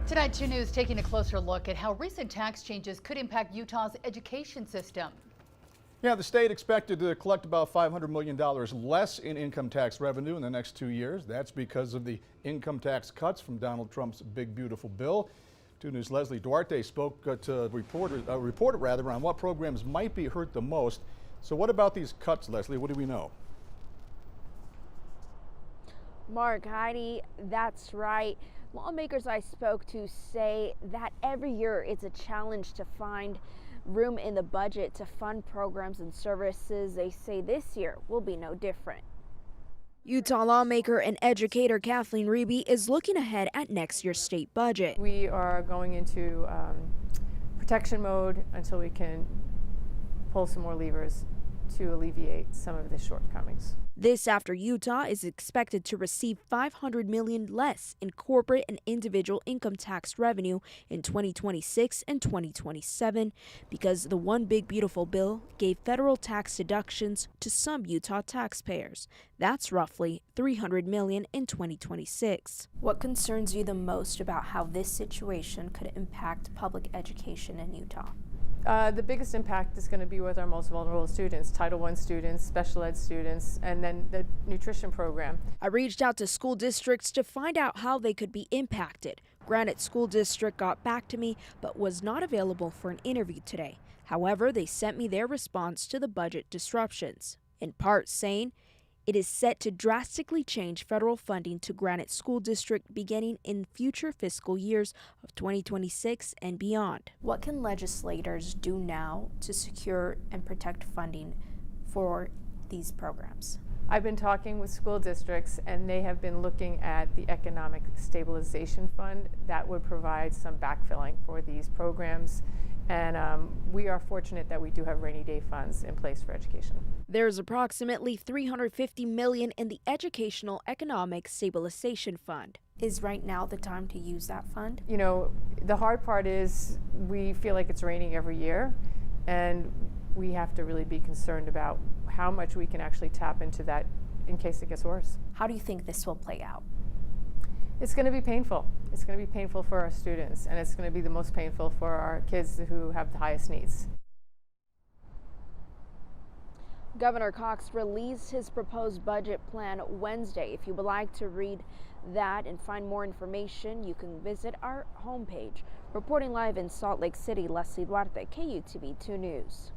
Tonight, 2 News taking a closer look at how recent tax changes could impact Utah's education system. Yeah, the state expected to collect about $500 million less in income tax revenue in the next 2 years. That's because of the income tax cuts from Donald Trump's big, beautiful bill. 2 News' Leslie Duarte spoke to a reporter on what programs might be hurt the most. So what about these cuts, Leslie? What do we know? Mark, Heidi, that's right. Lawmakers I spoke to say that every year it's a challenge to find room in the budget to fund programs and services. They say this year will be no different. Utah lawmaker and educator Kathleen Reby is looking ahead at next year's state budget. We are going into protection mode until we can pull some more levers to alleviate some of the shortcomings. This after Utah is expected to receive $500 million less in corporate and individual income tax revenue in 2026 and 2027 because the One Big Beautiful bill gave federal tax deductions to some Utah taxpayers. That's roughly $300 million in 2026. What concerns you the most about how this situation could impact public education in Utah? The biggest impact is going to be with our most vulnerable students, Title I students, special ed students, and then the nutrition program. I reached out to school districts to find out how they could be impacted. Granite School District got back to me but was not available for an interview today. However, they sent me their response to the budget disruptions, in part saying it is set to drastically change federal funding to Granite School District beginning in future fiscal years of 2026 and beyond. What can legislators do now to secure and protect funding for these programs? I've been talking with school districts and they have been looking at the Economic Stabilization Fund that would provide some backfilling for these programs. And we are fortunate that we do have rainy day funds in place for education. There's approximately $350 million in the Educational Economic Stabilization Fund. Is right now the time to use that fund? You know, the hard part is we feel like it's raining every year, and we have to really be concerned about how much we can actually tap into that in case it gets worse. How do you think this will play out? It's going to be painful. It's going to be painful for our students, and it's going to be the most painful for our kids who have the highest needs. Governor Cox released his proposed budget plan Wednesday. If you would like to read that and find more information, you can visit our homepage. Reporting live in Salt Lake City, Leslie Duarte, KUTV 2 News.